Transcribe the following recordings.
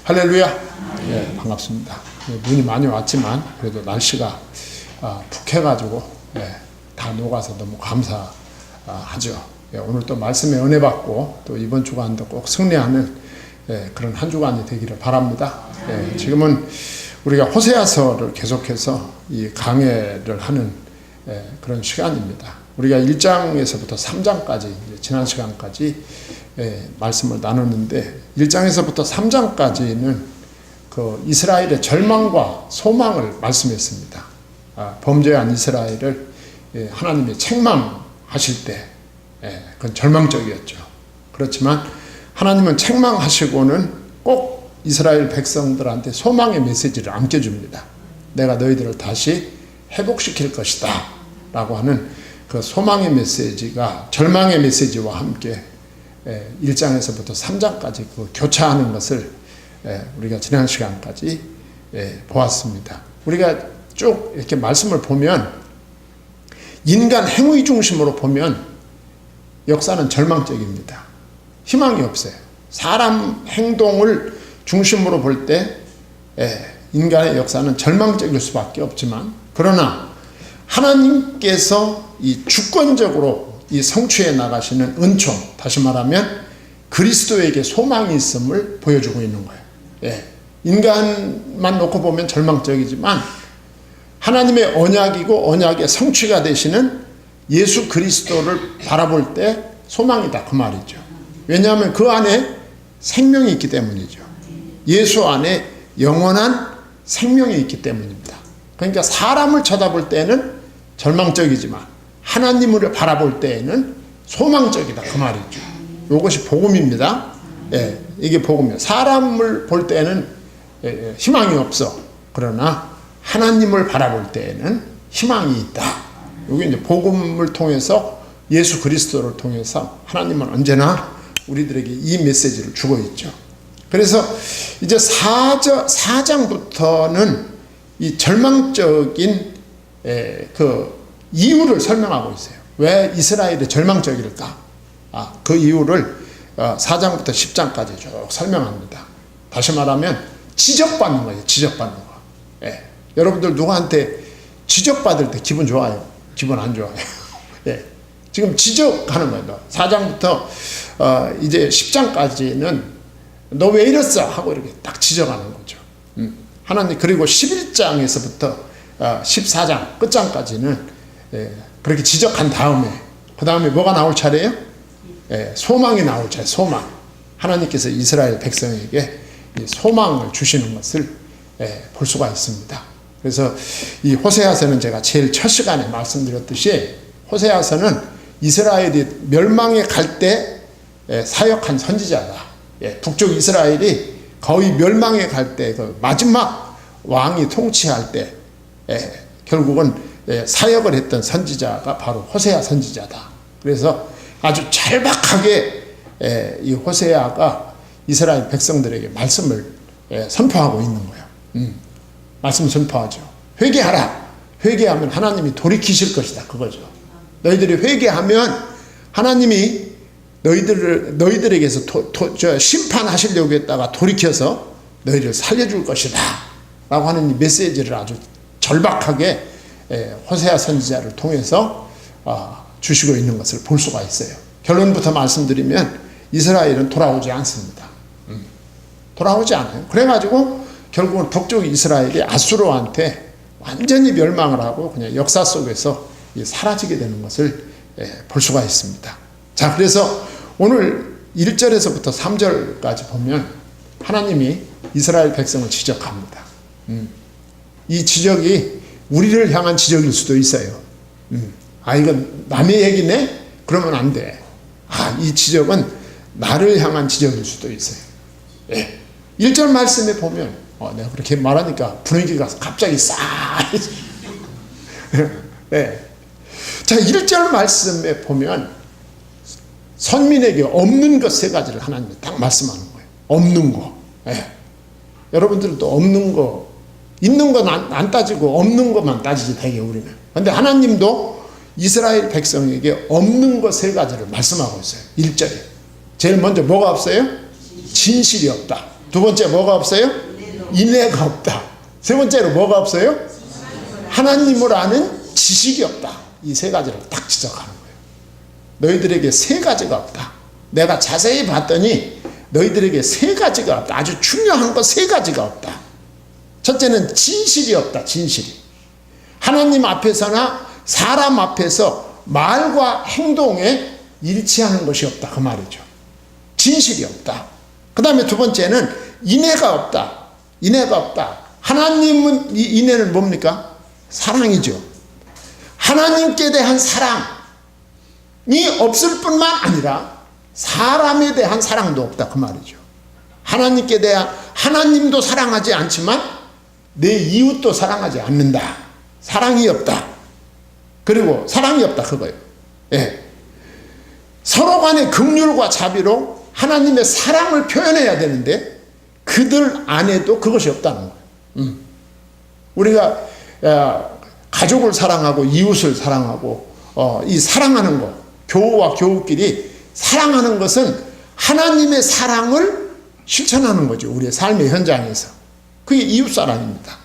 할렐루야. 예, 반갑습니다. 눈이 많이 왔지만 그래도 날씨가 푹해가지고 다 녹아서 너무 감사하죠. 오늘 또 말씀에 은혜 받고 또 이번 주간도 꼭 승리하는 그런 한 주간이 되기를 바랍니다. 지금은 우리가 호세아서를 계속해서 이 강해를 하는 그런 시간입니다. 우리가 1장에서부터 3장까지 지난 시간까지 말씀을 나눴는데 1장에서부터 3장까지는 그 이스라엘의 절망과 소망을 말씀했습니다. 범죄한 이스라엘을 하나님이 책망하실 때 그건 절망적이었죠. 그렇지만 하나님은 책망하시고는 꼭 이스라엘 백성들한테 소망의 메시지를 안겨줍니다. 내가 너희들을 다시 회복시킬 것이다 라고 하는 그 소망의 메시지가 절망의 메시지와 함께 1장에서부터 3장까지 그 교차하는 것을 우리가 지난 시간까지 보았습니다. 우리가 쭉 이렇게 말씀을 보면 인간 행위 중심으로 보면 역사는 절망적입니다. 희망이 없어요. 사람 행동을 중심으로 볼 때 인간의 역사는 절망적일 수밖에 없지만, 그러나 하나님께서 이 주권적으로 이 성취해 나가시는 은총, 다시 말하면 그리스도에게 소망이 있음을 보여주고 있는 거예요. 인간만 놓고 보면 절망적이지만 하나님의 언약이고 언약의 성취가 되시는 예수 그리스도를 바라볼 때 소망이다 그 말이죠. 왜냐하면 그 안에 생명이 있기 때문이죠. 예수 안에 영원한 생명이 있기 때문입니다. 그러니까 사람을 쳐다볼 때는 절망적이지만 하나님을 바라볼 때에는 소망적이다 그 말이죠. 이것이 복음입니다. 이게 복음이에요. 사람을 볼 때는 희망이 없어. 그러나 하나님을 바라볼 때에는 희망이 있다. 이게 이제 복음을 통해서 예수 그리스도를 통해서 하나님은 언제나 우리들에게 이 메시지를 주고 있죠. 그래서 이제 4장부터는 이 절망적인 그 이유를 설명하고 있어요. 왜 이스라엘이 절망적일까? 그 이유를 4장부터 10장까지 쭉 설명합니다. 다시 말하면 지적받는 거예요. 지적받는 거. 여러분들 누구한테 지적받을 때 기분 좋아요? 기분 안 좋아요? 지금 지적하는 거예요. 4장부터 이제 10장까지는 너 왜 이랬어? 하고 이렇게 딱 지적하는 거죠. 하나님, 그리고 11장에서부터 14장 끝장까지는 그렇게 지적한 다음에 그 다음에 뭐가 나올 차례예요? 소망이 나올 차례. 소망. 하나님께서 이스라엘 백성에게 소망을 주시는 것을 볼 수가 있습니다. 그래서 이 호세아서는 제가 제일 첫 시간에 말씀드렸듯이 호세아서는 이스라엘이 멸망에 갈 때 사역한 선지자다. 북쪽 이스라엘이 거의 멸망에 갈 때 그 마지막 왕이 통치할 때 결국은 사역을 했던 선지자가 바로 호세아 선지자다. 그래서 아주 찰박하게 이 호세아가 이스라엘 백성들에게 말씀을 선포하고 있는 거예요. 말씀 선포하죠. 회개하라. 회개하면 하나님이 돌이키실 것이다. 그거죠. 너희들이 회개하면 하나님이 너희들에게서 심판하시려고 했다가 돌이켜서 너희를 살려줄 것이다 라고 하는 이 메시지를 아주 절박하게 호세아 선지자를 통해서 주시고 있는 것을 볼 수가 있어요. 결론부터 말씀드리면 이스라엘은 돌아오지 않습니다. 돌아오지 않아요. 그래가지고 결국은 북쪽 이스라엘이 아수르한테 완전히 멸망을 하고 그냥 역사 속에서 사라지게 되는 것을 볼 수가 있습니다. 자, 그래서 오늘 1절에서부터 3절까지 보면 하나님이 이스라엘 백성을 지적합니다. 이 지적이 우리를 향한 지적일 수도 있어요. 이건 남의 얘기네? 그러면 안 돼. 이 지적은 나를 향한 지적일 수도 있어요. 1절 말씀에 보면 내가 그렇게 말하니까 분위기가 갑자기 싸해져. 자, 1절 말씀에 보면 선민에게 없는 것 세 가지를 하나님이 딱 말씀하는 거예요. 없는 거. 여러분들도 없는 거, 있는 건 안 따지고 없는 것만 따지지 되게 우리는. 그런데 하나님도 이스라엘 백성에게 없는 것 세 가지를 말씀하고 있어요. 1절에. 제일 먼저 뭐가 없어요? 진실이 없다. 두 번째 뭐가 없어요? 인애가 없다. 세 번째로 뭐가 없어요? 하나님을 아는 지식이 없다. 이 세 가지를 딱 지적하는 거예요. 너희들에게 세 가지가 없다. 내가 자세히 봤더니 너희들에게 세 가지가 없다. 아주 중요한 거 세 가지가 없다. 첫째는 진실이 없다. 진실이. 하나님 앞에서나 사람 앞에서 말과 행동에 일치하는 것이 없다. 그 말이죠. 진실이 없다. 그 다음에 두 번째는 인애가 없다. 인애가 없다. 하나님은 이 인애는 뭡니까? 사랑이죠. 하나님께 대한 사랑이 없을 뿐만 아니라 사람에 대한 사랑도 없다. 그 말이죠. 하나님께 대한, 하나님도 사랑하지 않지만 내 이웃도 사랑하지 않는다. 사랑이 없다. 그리고 사랑이 없다. 그거예요. 예. 서로 간의 긍휼과 자비로 하나님의 사랑을 표현해야 되는데 그들 안에도 그것이 없다는 거예요. 우리가 가족을 사랑하고 이웃을 사랑하고 이 사랑하는 것, 교우와 교우끼리 사랑하는 것은 하나님의 사랑을 실천하는 거죠. 우리의 삶의 현장에서. 그게 이웃사랑입니다.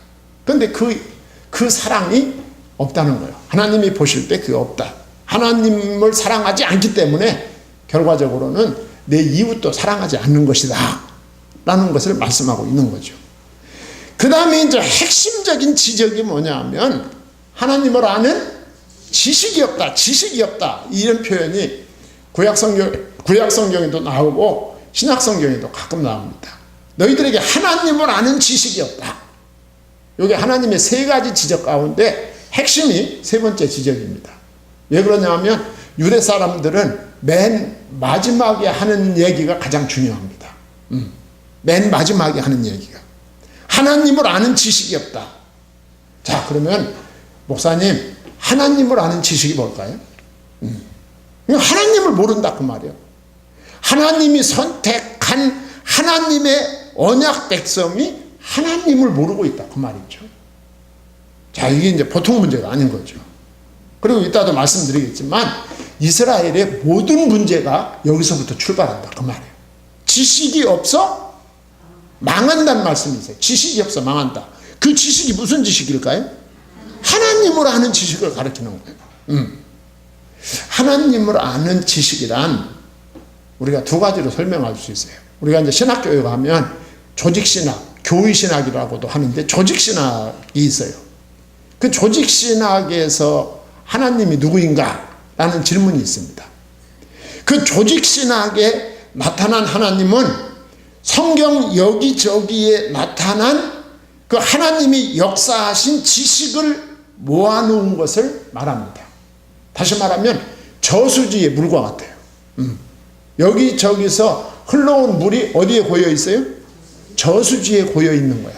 그런데 그 사랑이 없다는 거예요. 하나님이 보실 때 그게 없다. 하나님을 사랑하지 않기 때문에 결과적으로는 내 이웃도 사랑하지 않는 것이다 라는 것을 말씀하고 있는 거죠. 그 다음에 이제 핵심적인 지적이 뭐냐 하면 하나님을 아는 지식이 없다. 지식이 없다. 이런 표현이 구약성경에도 나오고 신약성경에도 가끔 나옵니다. 너희들에게 하나님을 아는 지식이 없다. 이게 하나님의 세 가지 지적 가운데 핵심이 세 번째 지적입니다. 왜 그러냐면 유대 사람들은 맨 마지막에 하는 얘기가 가장 중요합니다. 맨 마지막에 하는 얘기가 하나님을 아는 지식이 없다. 자, 그러면 목사님, 하나님을 아는 지식이 뭘까요? 하나님을 모른다 그 말이에요. 하나님이 선택한 하나님의 언약 백성이 하나님을 모르고 있다 그 말이죠. 자, 이게 이제 보통 문제가 아닌 거죠. 그리고 이따도 말씀드리겠지만 이스라엘의 모든 문제가 여기서부터 출발한다 그 말이에요. 지식이 없어 망한다는 말씀이세요. 지식이 없어 망한다. 그 지식이 무슨 지식일까요? 하나님을 아는 지식을 가르치는 거예요. 하나님을 아는 지식이란 우리가 두 가지로 설명할 수 있어요. 우리가 이제 신학교에 가면 조직신학, 교의신학이라고도 하는데 조직신학이 있어요. 그 조직신학에서 하나님이 누구인가? 라는 질문이 있습니다. 그 조직신학에 나타난 하나님은 성경 여기저기에 나타난 그 하나님이 역사하신 지식을 모아놓은 것을 말합니다. 다시 말하면 저수지의 물과 같아요. 여기저기서 흘러온 물이 어디에 고여 있어요? 저수지에 고여 있는 거야.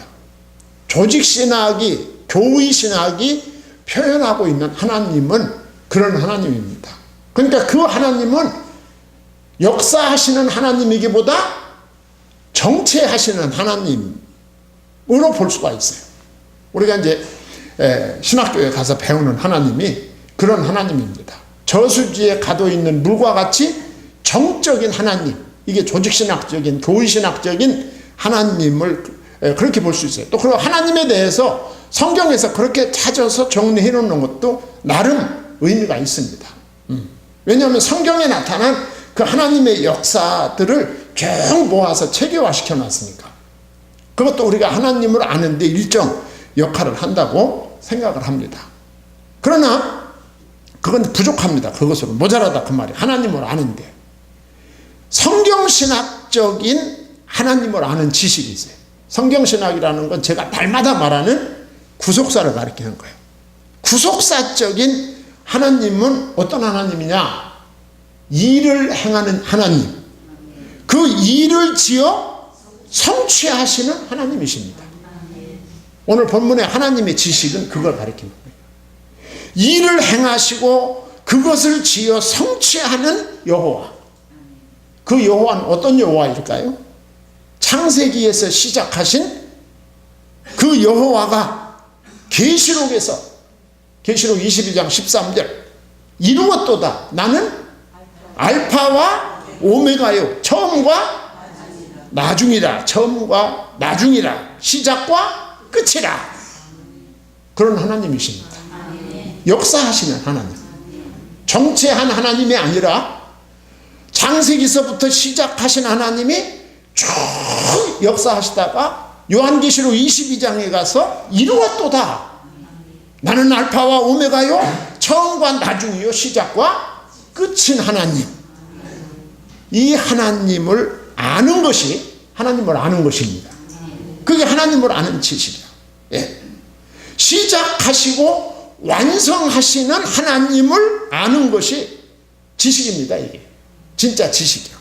조직신학이, 교의신학이 표현하고 있는 하나님은 그런 하나님입니다. 그러니까 그 하나님은 역사하시는 하나님이기보다 정체하시는 하나님으로 볼 수가 있어요. 우리가 이제 신학교에 가서 배우는 하나님이 그런 하나님입니다. 저수지에 가둬 있는 물과 같이 정적인 하나님, 이게 조직신학적인, 교의신학적인 하나님을 그렇게 볼 수 있어요. 또 그리고 하나님에 대해서 성경에서 그렇게 찾아서 정리해 놓는 것도 나름 의미가 있습니다. 왜냐하면 성경에 나타난 그 하나님의 역사들을 쭉 모아서 체계화시켜 놨으니까. 그것도 우리가 하나님을 아는데 일정 역할을 한다고 생각을 합니다. 그러나 그건 부족합니다. 그것으로 모자라다 그 말이에요. 하나님을 아는데. 성경신학적인 하나님을 아는 지식이 있어요. 성경신학이라는 건 제가 날마다 말하는 구속사를 가리키는 거예요. 구속사적인 하나님은 어떤 하나님이냐? 일을 행하는 하나님. 그 일을 지어 성취하시는 하나님이십니다. 오늘 본문의 하나님의 지식은 그걸 가리키는 거예요. 일을 행하시고 그것을 지어 성취하는 여호와. 그 여호와는 어떤 여호와일까요? 창세기에서 시작하신 그 여호와가 계시록에서 계시록 22장 13절 이루었도다. 나는 알파와 오메가요. 처음과 나중이라, 처음과 나중이라, 시작과 끝이라. 그런 하나님이십니다. 역사하시는 하나님. 정체한 하나님이 아니라 창세기서부터 시작하신 하나님이 쭉 역사하시다가 요한계시록 22장에 가서 이루었도다. 나는 알파와 오메가요, 처음과 나중이요, 시작과 끝인 하나님. 이 하나님을 아는 것이 하나님을 아는 것입니다. 그게 하나님을 아는 지식이야. 예. 시작하시고 완성하시는 하나님을 아는 것이 지식입니다. 이게 진짜 지식이야.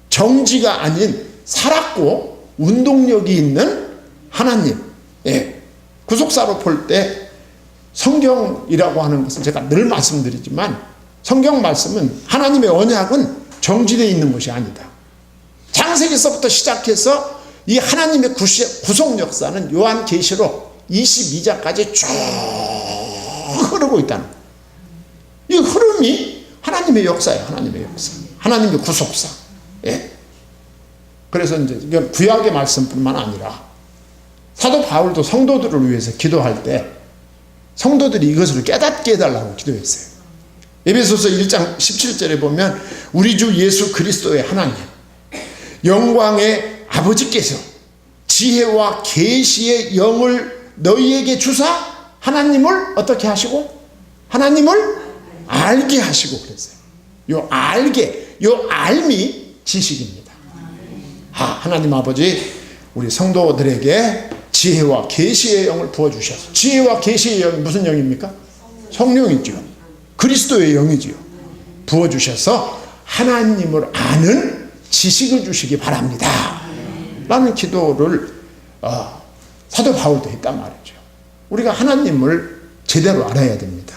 정지가 아닌 살았고 운동력이 있는 하나님. 예. 구속사로 볼 때 성경이라고 하는 것은 제가 늘 말씀드리지만, 성경 말씀은 하나님의 언약은 정지되어 있는 것이 아니다. 창세기서부터 시작해서 이 하나님의 구속 역사는 요한계시록 22장까지 쭉 흐르고 있다는 거예요. 이 흐름이 하나님의 역사예요. 하나님의 역사. 하나님의 구속사. 예. 그래서 이제 이건 구약의 말씀뿐만 아니라 사도 바울도 성도들을 위해서 기도할 때 성도들이 이것을 깨닫게 해달라고 기도했어요. 에베소서 1장 17절에 보면 우리 주 예수 그리스도의 하나님, 영광의 아버지께서 지혜와 계시의 영을 너희에게 주사 하나님을 어떻게 하시고? 하나님을 알게 하시고 그랬어요. 요 알게, 요 알미 지식입니다. 하나님 아버지, 우리 성도들에게 지혜와 계시의 영을 부어주셔서, 지혜와 계시의 영이 무슨 영입니까? 성령이죠. 그리스도의 영이지요. 부어주셔서 하나님을 아는 지식을 주시기 바랍니다. 라는 기도를 사도 바울도 했단 말이죠. 우리가 하나님을 제대로 알아야 됩니다.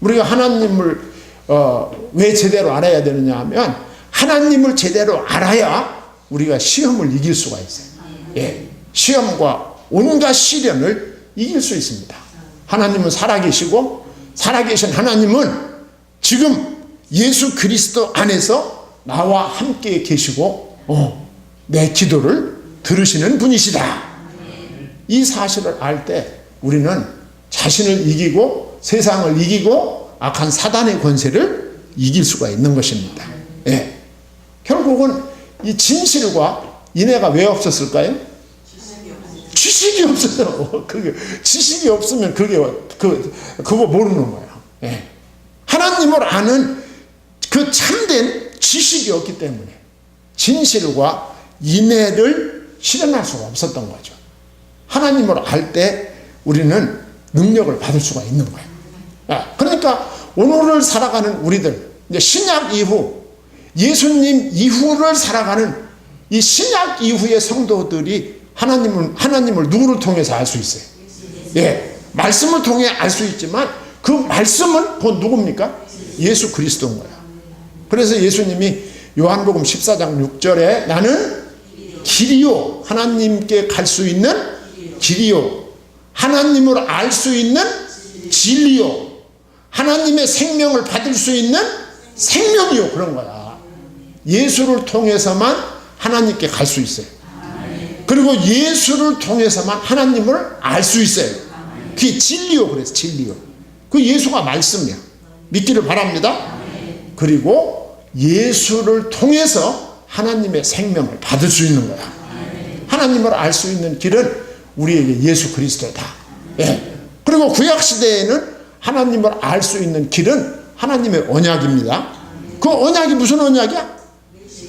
우리가 하나님을 왜 제대로 알아야 되느냐 하면, 하나님을 제대로 알아야 우리가 시험을 이길 수가 있어요. 예, 시험과 온갖 시련을 이길 수 있습니다. 하나님은 살아계시고, 살아계신 하나님은 지금 예수 그리스도 안에서 나와 함께 계시고 내 기도를 들으시는 분이시다. 이 사실을 알 때 우리는 자신을 이기고 세상을 이기고 악한 사단의 권세를 이길 수가 있는 것입니다. 예. 결국은 이 진실과 인애가 왜 없었을까요? 지식이 없어요. 지식이 없으면 그거 모르는 거예요. 예. 하나님을 아는 그 참된 지식이 없기 때문에 진실과 인애를 실현할 수가 없었던 거죠. 하나님을 알 때 우리는 능력을 받을 수가 있는 거예요. 그러니까 오늘을 살아가는 우리들, 이제 신약 이후, 예수님 이후를 살아가는 이 신약 이후의 성도들이 하나님을 누구를 통해서 알 수 있어요? 예, 말씀을 통해 알 수 있지만 그 말씀은 곧 누굽니까? 예수 그리스도인 거야. 그래서 예수님이 요한복음 14장 6절에 나는 길이요, 하나님께 갈 수 있는 길이요, 하나님을 알 수 있는 진리요, 하나님의 생명을 받을 수 있는 생명이요, 그런 거야. 예수를 통해서만 하나님께 갈 수 있어요. 그리고 예수를 통해서만 하나님을 알 수 있어요. 그게 진리요, 그래서 진리요. 그 예수가 말씀이야. 믿기를 바랍니다. 그리고 예수를 통해서 하나님의 생명을 받을 수 있는 거야. 하나님을 알 수 있는 길은 우리에게 예수 그리스도다. 예. 그리고 구약시대에는 하나님을 알 수 있는 길은 하나님의 언약입니다. 그 언약이 무슨 언약이야?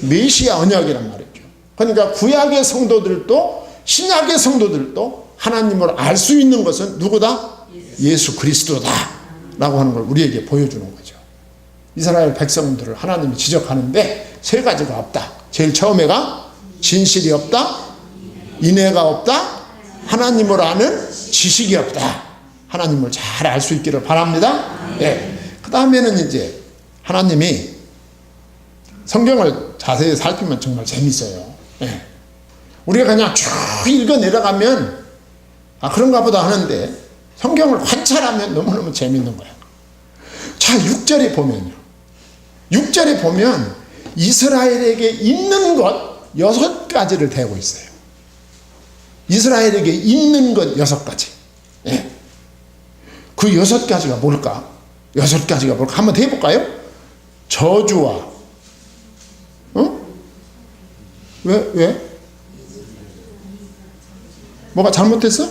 메시아 언약이란 말이죠. 그러니까 구약의 성도들도 신약의 성도들도 하나님을 알 수 있는 것은 누구다? 예수 그리스도다 라고 하는 걸 우리에게 보여주는 거죠. 이스라엘 백성들을 하나님이 지적하는데 세 가지가 없다. 제일 처음에가 진실이 없다, 인애가 없다, 하나님을 아는 지식이 없다. 하나님을 잘 알 수 있기를 바랍니다. 예. 그 다음에는 이제 하나님이 성경을 자세히 살피면 정말 재밌어요. 예. 우리가 그냥 쭉 읽어 내려가면 그런가 보다 하는데 성경을 관찰하면 너무너무 재밌는 거예요. 자, 6절에 보면요. 6절에 보면 이스라엘에게 있는 것, 6가지를 대고 있어요. 이스라엘에게 있는 것 6가지. 예. 그 6가지가 뭘까? 6가지가 뭘까? 한번 해볼까요? 저주와, 왜? 뭐가 잘못됐어?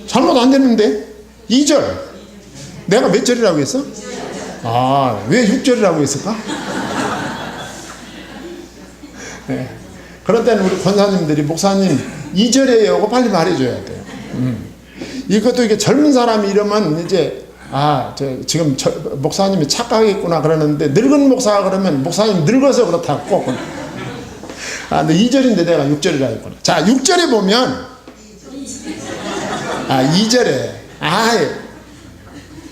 잘못 안 됐는데? 2절. 내가 몇 절이라고 했어? 아, 왜 6절이라고 했을까? 네. 그럴 때는 우리 권사님들이 목사님 2절이에요 빨리 말해줘야 돼요. 이것도 이게 젊은 사람이 이러면 이제 지금 목사님이 착각했구나 그러는데 늙은 목사가 그러면 목사님 늙어서 그렇다고 꼭. 근데 2절인데 내가 6절이라 했구나. 자, 6절에 보면 2절에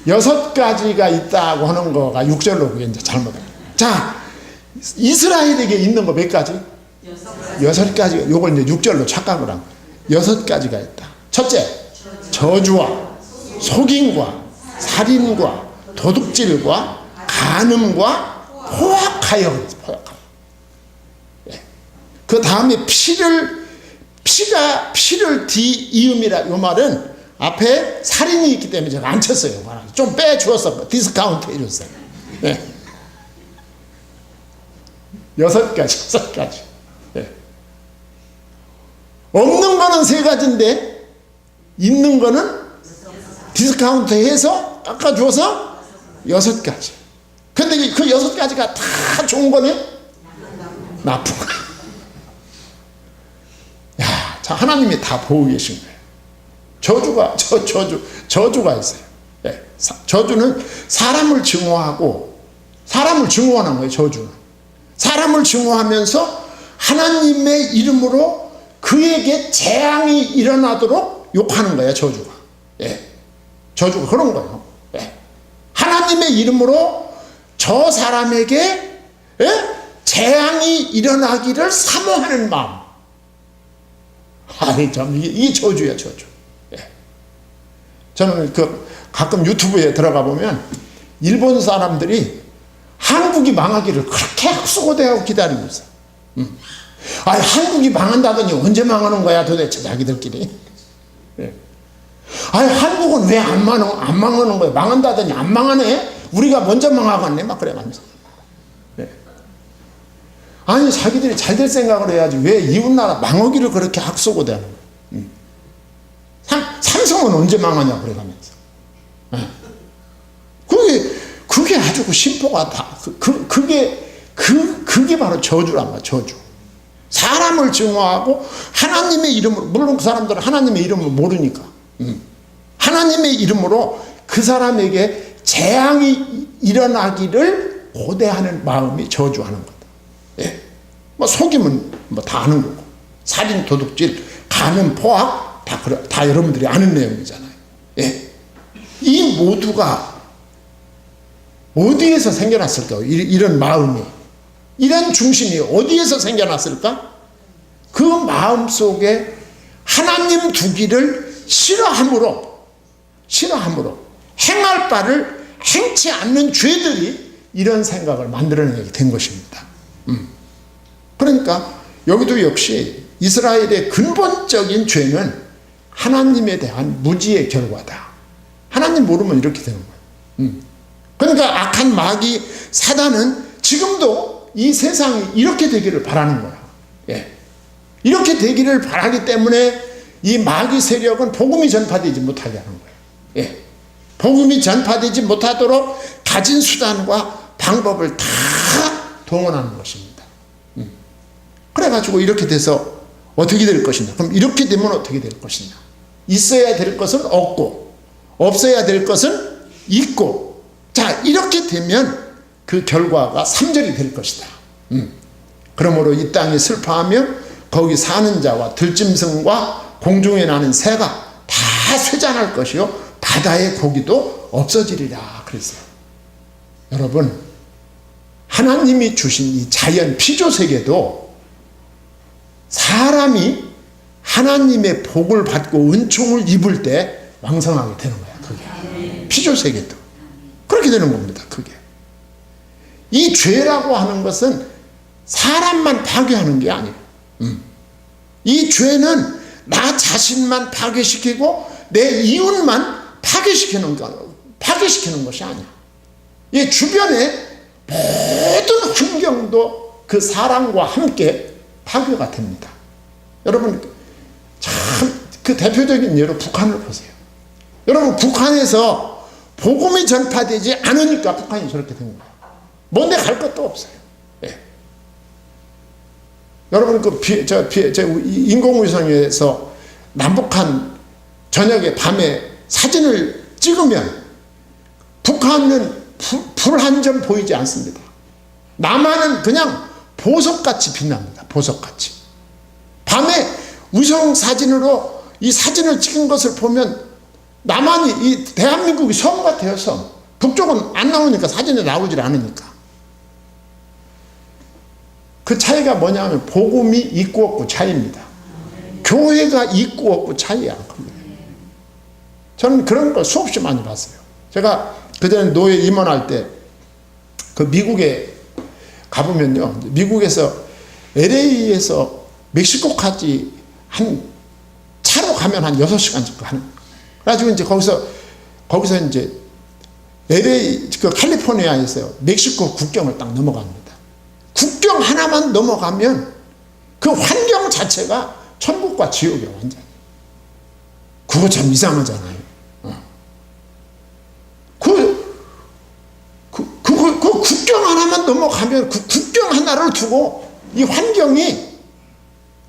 6가지가 있다고 하는 거가 6절로 그게 이제 잘못된. 자, 이스라엘에게 있는 거 몇 가지? 6가지. 요걸 이제 6절로 착각을 한 거예요. 6가지가 있다. 첫째, 저주와 속임과 살인과 도둑질과 간음과 포악하여. 예. 그 다음에 피를 뒤이음이라 요 말은 앞에 살인이 있기 때문에 제가 안 쳤어요. 좀 빼주었어. 디스카운트 해줬어요. 예. 6가지. 예. 없는 거는 3가지인데 있는 거는 디스카운트 해서 깎아줘서 6가지. 근데 그 6가지가 다 좋은 거네? 나쁜 거야. 야, 자, 하나님이 다 보고 계신 거예요. 저주가 있어요. 예. 저주는 사람을 증오하고, 사람을 증오하는 거예요, 저주는. 사람을 증오하면서 하나님의 이름으로 그에게 재앙이 일어나도록 욕하는 거예요, 저주가. 예. 저주가 그런 거예요. 예. 하나님의 이름으로 저 사람에게 재앙이 일어나기를 사모하는 마음. 참, 이게 저주야, 저주. 예. 저는 가끔 유튜브에 들어가 보면 일본 사람들이 한국이 망하기를 그렇게 학수고대하고 기다리고 있어. 한국이 망한다더니 언제 망하는 거야 도대체 자기들끼리. 예. 한국은 왜 안 망하는 거야? 망한다더니 안 망하네? 우리가 먼저 망하겠네? 막 그래가면서. 예. 자기들이 잘 될 생각을 해야지 왜 이웃나라 망하기를 그렇게 학수고대하는 거야? 삼성은 언제 망하냐 그래가면서. 예. 그게 아주 심보가 다, 그게 바로 저주란 말이야, 저주. 사람을 증오하고 하나님의 이름으로, 물론 그 사람들은 하나님의 이름을 모르니까, 하나님의 이름으로 그 사람에게 재앙이 일어나기를 고대하는 마음이 저주하는 거다. 예. 속임은 다 아는 거고, 살인, 도둑질, 간음, 포악, 다 여러분들이 아는 내용이잖아요. 예. 이 모두가 어디에서 생겨났을까? 이런 마음이, 이런 중심이 어디에서 생겨났을까? 그 마음 속에 하나님 두기를 싫어함으로 행할 바를 행치 않는 죄들이 이런 생각을 만들어내게 된 것입니다. 그러니까 여기도 역시 이스라엘의 근본적인 죄는 하나님에 대한 무지의 결과다. 하나님 모르면 이렇게 되는 거예요. 그러니까 악한 마귀 사단은 지금도 이 세상이 이렇게 되기를 바라는 거야. 예. 이렇게 되기를 바라기 때문에 이 마귀 세력은 복음이 전파되지 못하게 하는 거예요. 예. 복음이 전파되지 못하도록 가진 수단과 방법을 다 동원하는 것입니다. 그래가지고 이렇게 돼서 어떻게 될 것이냐? 그럼 이렇게 되면 어떻게 될 것이냐? 있어야 될 것은 없고, 없어야 될 것은 있고, 자, 이렇게 되면 그 결과가 3절이 될 것이다. 그러므로 이 땅이 슬퍼하며 거기 사는 자와 들짐승과 공중에 나는 새가 다 쇠잔할 것이요 바다의 고기도 없어지리라 그랬어요. 여러분, 하나님이 주신 이 자연 피조세계도 사람이 하나님의 복을 받고 은총을 입을 때 왕성하게 되는 거야. 그게 피조세계도 그렇게 되는 겁니다. 그게 이 죄라고 하는 것은 사람만 파괴하는 게 아니에요. 이 죄는 나 자신만 파괴시키고 내 이웃만 파괴시키는 것이 아니야. 이 주변의 모든 환경도 그 사랑과 함께 파괴가 됩니다. 여러분, 참 그 대표적인 예로 북한을 보세요. 여러분, 북한에서 복음이 전파되지 않으니까 북한이 저렇게 된 거예요. 먼데 갈 것도 없어요. 예. 여러분, 인공위성에서 남북한 저녁에 밤에 사진을 찍으면 북한은 불 한 점 보이지 않습니다. 남한은 그냥 보석같이 빛납니다. 보석같이. 밤에 위성 사진으로 이 사진을 찍은 것을 보면 남한이 이 대한민국이 섬 같아요. 섬. 북쪽은 안 나오니까, 사진에 나오질 않으니까. 그 차이가 뭐냐면 복음이 있고 없고 차이입니다. 교회가 있고 없고 차이야. 저는 그런 걸 수없이 많이 봤어요. 제가 그전에 노예 임원할 때 그 미국에 가보면요, 미국에서 LA에서 멕시코까지 차로 가면 한 6시간 정도 하는 거예요. 그래가지고 이제 거기서 이제 LA, 그 캘리포니아에서 멕시코 국경을 딱 넘어갑니다. 국경 하나만 넘어가면 그 환경 자체가 천국과 지옥이야, 완전히. 그거 참 이상하잖아요. 그 국경 하나만 넘어가면 그 국경 하나를 두고 이 환경이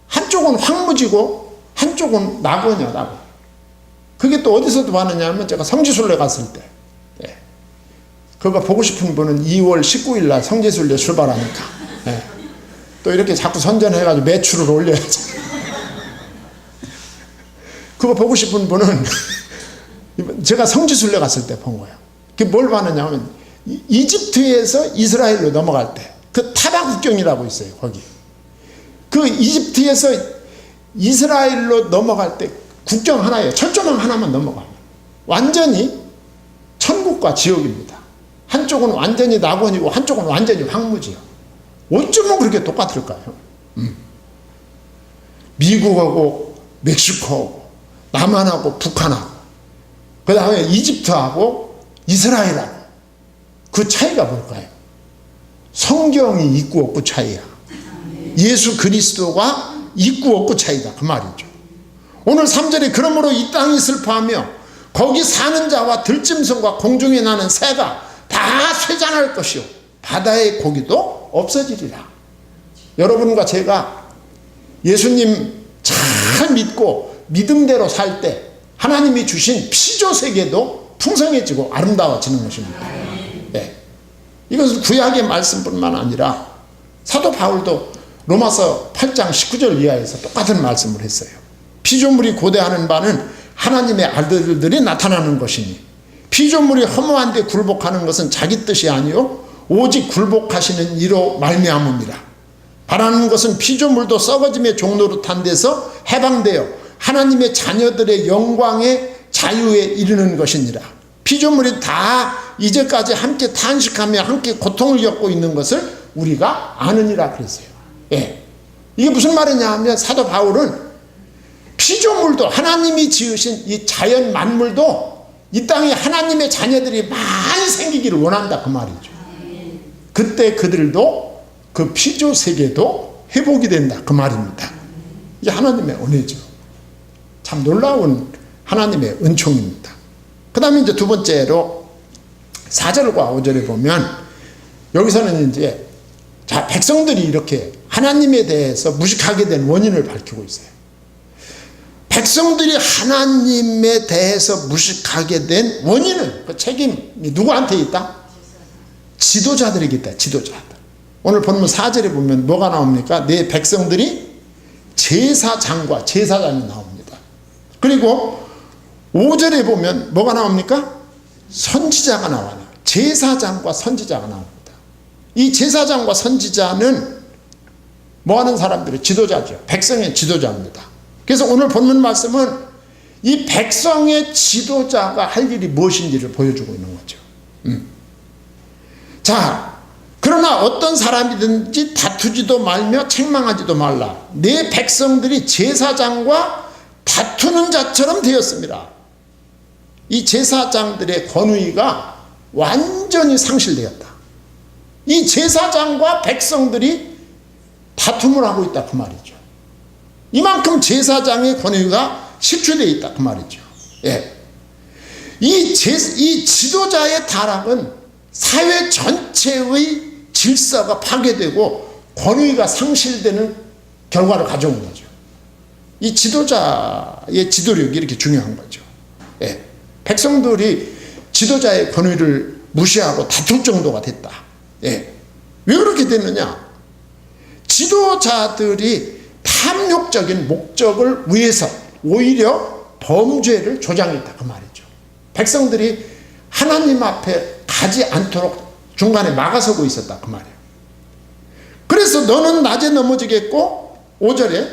한쪽은 황무지고 한쪽은 낙원이야, 낙원. 그게 또 어디서도 봤느냐 하면 제가 성지순례 갔을 때, 예. 그거 보고 싶은 분은 2월 19일 날 성지순례 출발하니까, 예. 또 이렇게 자꾸 선전해가지고 매출을 올려야지. 그거 보고 싶은 분은 제가 성지순례 갔을 때 본 거예요. 그게 뭘 봤느냐 하면 이집트에서 이스라엘로 넘어갈 때 그 타바 국경이라고 있어요. 거기 그 이집트에서 이스라엘로 넘어갈 때 국경 하나에 철조망 하나만 넘어가면 완전히 천국과 지옥입니다. 한쪽은 완전히 낙원이고 한쪽은 완전히 황무지요. 어쩌면 그렇게 똑같을까요? 미국하고 멕시코하고 남한하고 북한하고 그 다음에 이집트하고 이스라엘하고 그 차이가 뭘까요? 성경이 있고 없고 차이야. 예수 그리스도가 있고 없고 차이다, 그 말이죠. 오늘 3절에 그러므로 이 땅이 슬퍼하며 거기 사는 자와 들짐승과 공중에 나는 새가 다 쇠잔할 것이요 바다의 고기도 없어지리라. 여러분과 제가 예수님 잘 믿고 믿음대로 살 때 하나님이 주신 피조세계도 풍성해지고 아름다워지는 것입니다. 네. 이것은 구약의 말씀뿐만 아니라 사도 바울도 로마서 8장 19절 이하에서 똑같은 말씀을 했어요. 피조물이 고대하는 바는 하나님의 아들들이 나타나는 것이니 피조물이 허무한 데 굴복하는 것은 자기 뜻이 아니요 오직 굴복하시는 이로 말미암음이라. 바라는 것은 피조물도 썩어짐의 종노릇한 데서 해방되어 하나님의 자녀들의 영광의 자유에 이르는 것이니라. 피조물이 다 이제까지 함께 탄식하며 함께 고통을 겪고 있는 것을 우리가 아느니라 그랬어요. 예. 이게 무슨 말이냐 하면 사도 바울은 피조물도 하나님이 지으신 이 자연 만물도 이 땅에 하나님의 자녀들이 많이 생기기를 원한다, 그 말이죠. 그때 그들도 그 피조 세계도 회복이 된다, 그 말입니다. 이게 하나님의 은혜죠. 참 놀라운 하나님의 은총입니다. 그 다음에 이제 두 번째로 4절과 5절에 보면 여기서는 이제 자, 백성들이 이렇게 하나님에 대해서 무식하게 된 원인을 밝히고 있어요. 백성들이 하나님에 대해서 무식하게 된 원인은 그 책임이 누구한테 있다? 지도자들에게 있다. 지도자들. 오늘 본문 4절에 보면 뭐가 나옵니까? 내 백성들이 제사장과 제사장이 나옵니다. 그리고 5절에 보면 뭐가 나옵니까? 선지자가 나와요. 제사장과 선지자가 나옵니다. 이 제사장과 선지자는 뭐 하는 사람들이 지도자죠. 백성의 지도자입니다. 그래서 오늘 본문 말씀은 이 백성의 지도자가 할 일이 무엇인지를 보여주고 있는 거죠. 자, 그러나 어떤 사람이든지 다투지도 말며 책망하지도 말라. 내 백성들이 제사장과 다투는 자처럼 되었습니다. 이 제사장들의 권위가 완전히 상실되었다. 이 제사장과 백성들이 다툼을 하고 있다 그 말이죠. 이만큼 제사장의 권위가 실추되어 있다 그 말이죠. 예. 이 지도자의 타락은 사회 전체의 질서가 파괴되고 권위가 상실되는 결과를 가져온 거죠. 이 지도자의 지도력이 이렇게 중요한 거죠. 예. 백성들이 지도자의 권위를 무시하고 다툴 정도가 됐다. 예. 왜 그렇게 됐느냐? 지도자들이 탐욕적인 목적을 위해서 오히려 범죄를 조장했다 그 말이죠. 백성들이 하나님 앞에 가지 않도록 중간에 막아서고 있었다 그 말이에요. 그래서 너는 낮에 넘어지겠고 5절에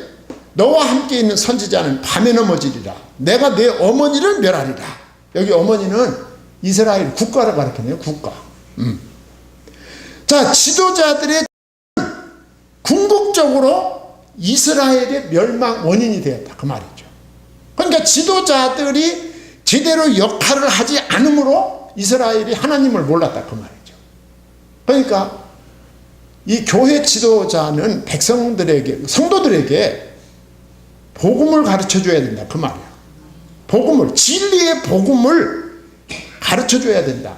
너와 함께 있는 선지자는 밤에 넘어지리라. 내가 내 어머니를 멸하리라. 여기 어머니는 이스라엘 국가를 가리키네요. 국가. 자, 지도자들의 궁극적으로 이스라엘의 멸망 원인이 되었다 그 말이죠. 그러니까 지도자들이 제대로 역할을 하지 않으므로 이스라엘이 하나님을 몰랐다 그 말이죠. 그러니까 이 교회 지도자는 백성들에게, 성도들에게 복음을 가르쳐 줘야 된다 그 말이에요. 복음을, 진리의 복음을 가르쳐 줘야 된다.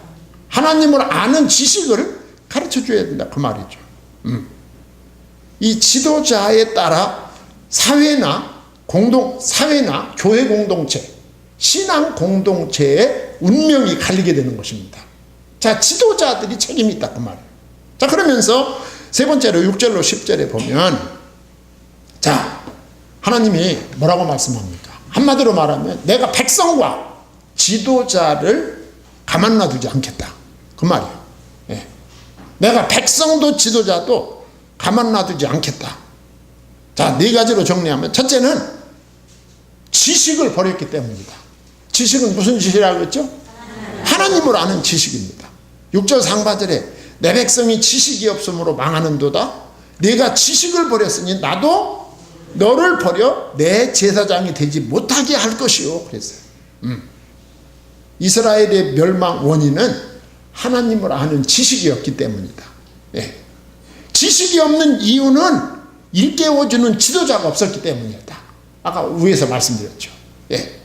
하나님을 아는 지식을 가르쳐 줘야 된다 그 말이죠. 이 지도자에 따라 사회나 교회 공동체, 신앙 공동체의 운명이 갈리게 되는 것입니다. 자, 지도자들이 책임이 있다 그 말이에요. 자, 그러면서 세 번째로 6절로 10절에 보면, 자, 하나님이 뭐라고 말씀합니까? 한마디로 말하면 내가 백성과 지도자를 가만 놔두지 않겠다 그 말이에요. 예. 내가 백성도 지도자도 가만 놔두지 않겠다. 자, 네 가지로 정리하면, 첫째는 지식을 버렸기 때문입니다. 지식은 무슨 지식이라고 했죠? 하나님을 아는 지식입니다. 6절 상반절에 내 백성이 지식이 없으므로 망하는도다. 네가 지식을 버렸으니 나도 너를 버려 내 제사장이 되지 못하게 할 것이요. 그랬어요. 이스라엘의 멸망 원인은 하나님을 아는 지식이었기 때문이다. 예. 지식이 없는 이유는 일깨워주는 지도자가 없었기 때문이었다. 아까 위에서 말씀드렸죠. 예.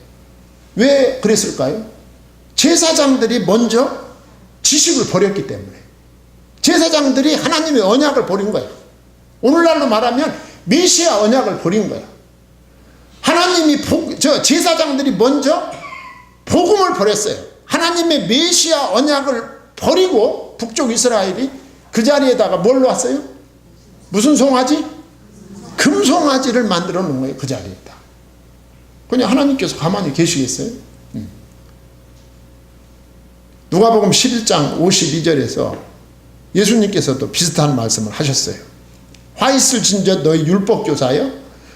왜 그랬을까요? 제사장들이 먼저 지식을 버렸기 때문에. 제사장들이 하나님의 언약을 버린 거예요. 오늘날로 말하면 메시아 언약을 버린 거예요. 제사장들이 먼저 복음을 버렸어요. 하나님의 메시아 언약을 버리고 북쪽 이스라엘이 그 자리에다가 뭘 놨어요? 무슨 송아지? 금송아지를 만들어 놓은 거예요. 그 자리에다. 그냥 하나님께서 가만히 계시겠어요? 누가복음 11장 52절에서 예수님께서도 비슷한 말씀을 하셨어요. 화 있을 진저 너희 율법교사여,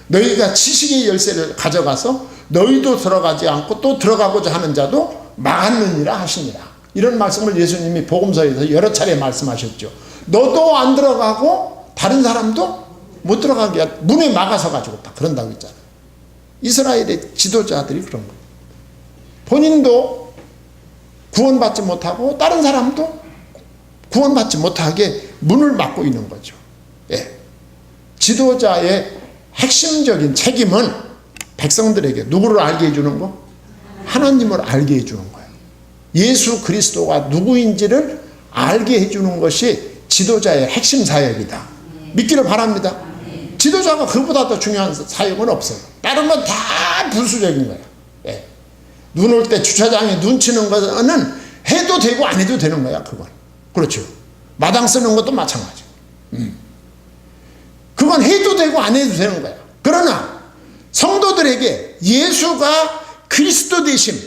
너희가 지식의 열쇠를 가져가서 너희도 들어가지 않고 또 들어가고자 하는 자도 막았느니라 하시니라. 이런 말씀을 예수님이 복음서에서 여러 차례 말씀하셨죠. 너도 안 들어가고 다른 사람도 못 들어가게 문에 막아서 가지고 다 그런다고 했잖아요. 이스라엘의 지도자들이 그런 거예요. 본인도 구원받지 못하고 다른 사람도 구원받지 못하게 문을 막고 있는 거죠. 예. 지도자의 핵심적인 책임은 백성들에게 누구를 알게 해주는 거? 하나님을 알게 해주는 거예요. 예수 그리스도가 누구인지를 알게 해주는 것이 지도자의 핵심 사역이다. 믿기를 바랍니다. 지도자가 그보다 더 중요한 사역은 없어요. 다른 건 다 부수적인 거예요. 예. 눈 올 때 주차장에 눈 치는 거는 해도 되고 안 해도 되는 거야. 그건. 그렇죠. 마당 쓰는 것도 마찬가지. 그건 해도 되고 안 해도 되는 거야. 그러나 성도들에게 예수가 그리스도 되심,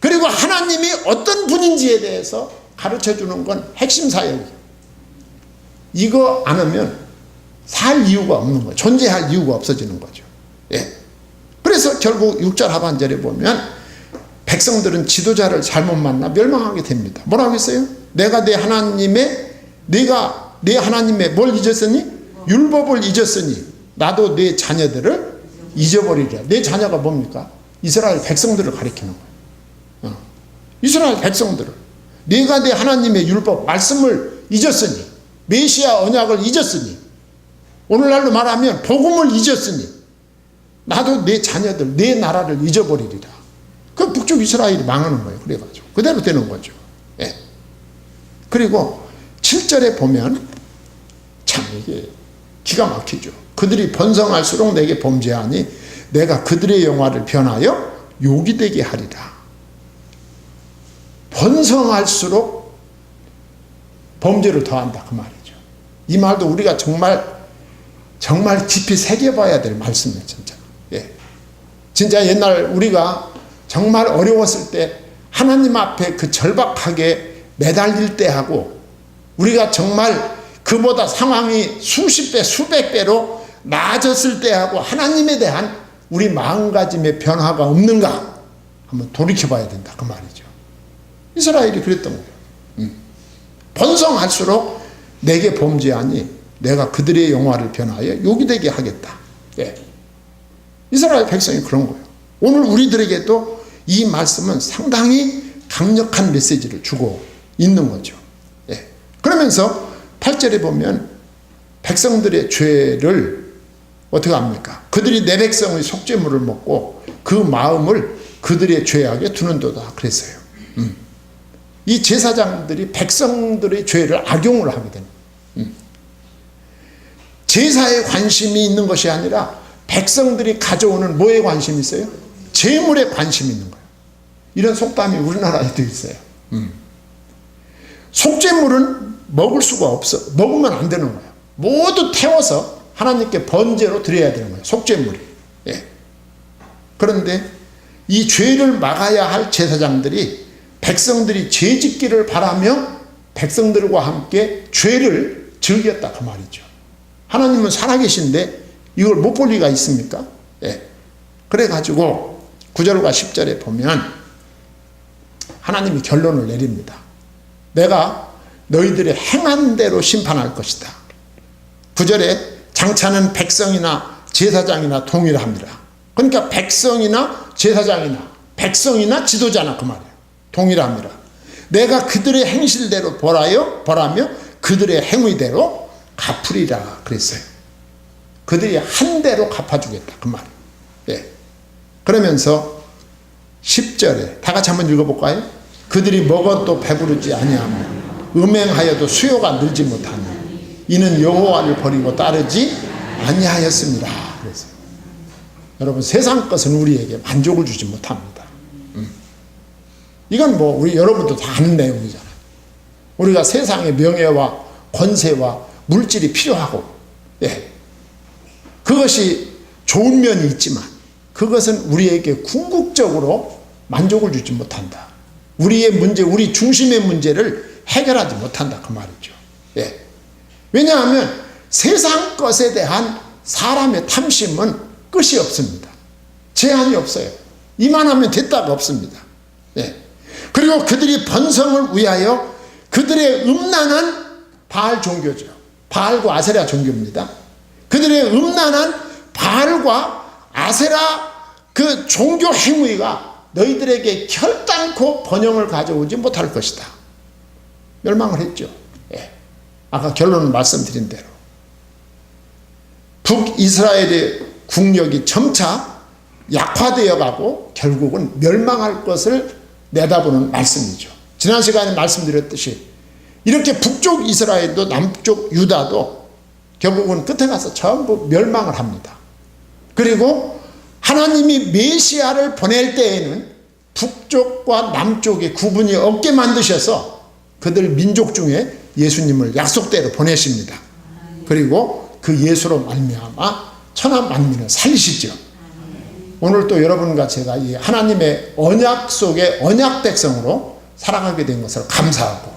그리고 하나님이 어떤 분인지에 대해서 가르쳐주는 건 핵심 사역이에요. 이거 안 하면 살 이유가 없는 거예요. 존재할 이유가 없어지는 거죠. 예. 그래서 결국 6절 하반절에 보면 백성들은 지도자를 잘못 만나 멸망하게 됩니다. 뭐라고 했어요? 내가 내 하나님의, 네가 내 하나님의 뭘 잊었으니? 율법을 잊었으니 나도 내 자녀들을 잊어버리리라. 내 자녀가 뭡니까? 이스라엘 백성들을 가리키는 거예요. 이스라엘 백성들을. 내가 내 하나님의 율법 말씀을 잊었으니, 메시아 언약을 잊었으니, 오늘날로 말하면 복음을 잊었으니 나도 내 자녀들, 내 나라를 잊어버리리라. 그 북쪽 이스라엘이 망하는 거예요. 그래가지고 그대로 되는 거죠. 예. 그리고 7절에 보면 참 이게 기가 막히죠. 그들이 번성할수록 내게 범죄하니 내가 그들의 영화를 변하여 욕이 되게 하리라. 번성할수록 범죄를 더한다 그 말이죠. 이 말도 우리가 정말 깊이 새겨봐야 될 말씀이에요. 진짜. 예. 진짜 옛날 우리가 정말 어려웠을 때 하나님 앞에 그 절박하게 매달릴 때하고 우리가 정말 그보다 상황이 수십 배 수백 배로 나아졌을 때하고 하나님에 대한 우리 마음가짐의 변화가 없는가 한번 돌이켜봐야 된다 그 말이죠. 이스라엘이 그랬던 거예요. 번성할수록 내게 범죄하니 내가 그들의 영화를 변하여 욕이 되게 하겠다. 예. 이스라엘 백성이 그런 거예요. 오늘 우리들에게도 이 말씀은 상당히 강력한 메시지를 주고 있는 거죠. 예. 그러면서 8절에 보면 백성들의 죄를 어떻게 합니까? 그들이 내 백성의 속죄물을 먹고 그 마음을 그들의 죄악에 두는도다 그랬어요. 이 제사장들이 백성들의 죄를 악용을 하게 되는 거예요. 제사에 관심이 있는 것이 아니라 백성들이 가져오는 뭐에 관심이 있어요? 재물에 관심이 있는 거예요. 이런 속담이 우리나라에도 있어요. 속죄물은 먹을 수가 없어. 먹으면 안 되는 거예요. 모두 태워서 하나님께 번제로 드려야 되는 거예요. 속죄물이. 예. 그런데 이 죄를 막아야 할 제사장들이 백성들이 죄 짓기를 바라며 백성들과 함께 죄를 즐겼다 그 말이죠. 하나님은 살아계신데 이걸 못 볼 리가 있습니까? 예. 그래가지고 9절과 10절에 보면 하나님이 결론을 내립니다. 내가 너희들의 행한 대로 심판할 것이다. 9절에 장차는 백성이나 제사장이나 동일합니다. 그러니까 백성이나 제사장이나 백성이나 지도자나 그 말이에요. 동일합니다. 내가 그들의 행실대로 벌하며 그들의 행위대로 갚으리라 그랬어요. 그들이 한 대로 갚아주겠다 그 말이에요. 예. 그러면서 10절에 다 같이 한번 읽어볼까요? 그들이 먹어도 배부르지 아니하며 음행하여도 수요가 늘지 못하니 이는 여호와를 버리고 따르지 아니하였습니다. 그래서 여러분 세상 것은 우리에게 만족을 주지 못합니다. 이건 뭐 우리 여러분도 다 아는 내용이잖아요. 우리가 세상의 명예와 권세와 물질이 필요하고, 예, 그것이 좋은 면이 있지만 그것은 우리에게 궁극적으로 만족을 주지 못한다. 우리의 문제, 우리 중심의 문제를 해결하지 못한다 그 말이죠. 예. 왜냐하면 세상 것에 대한 사람의 탐심은 끝이 없습니다. 제한이 없어요. 이만하면 됐다가 없습니다. 예. 그리고 그들이 번성을 위하여 그들의 음란한 바알 종교죠. 바알과 아세라 종교입니다. 그들의 음란한 바알과 아세라 그 종교 행위가 너희들에게 결단코 번영을 가져오지 못할 것이다. 멸망을 했죠. 예. 아까 결론을 말씀드린 대로 북이스라엘의 국력이 점차 약화되어 가고 결국은 멸망할 것을 내다보는 말씀이죠. 지난 시간에 말씀드렸듯이 이렇게 북쪽 이스라엘도 남쪽 유다도 결국은 끝에 가서 전부 멸망을 합니다. 그리고 하나님이 메시아를 보낼 때에는 북쪽과 남쪽의 구분이 없게 만드셔서 그들 민족 중에 예수님을 약속대로 보내십니다. 그리고 그 예수로 말미암아 천하 만민을 살리시죠. 오늘 또 여러분과 제가 이 하나님의 언약 속의 언약 백성으로 살아가게 된 것을 감사하고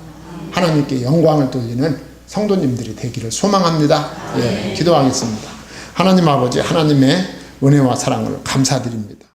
하나님께 영광을 돌리는 성도님들이 되기를 소망합니다. 예, 기도하겠습니다. 하나님 아버지, 하나님의 은혜와 사랑을 감사드립니다.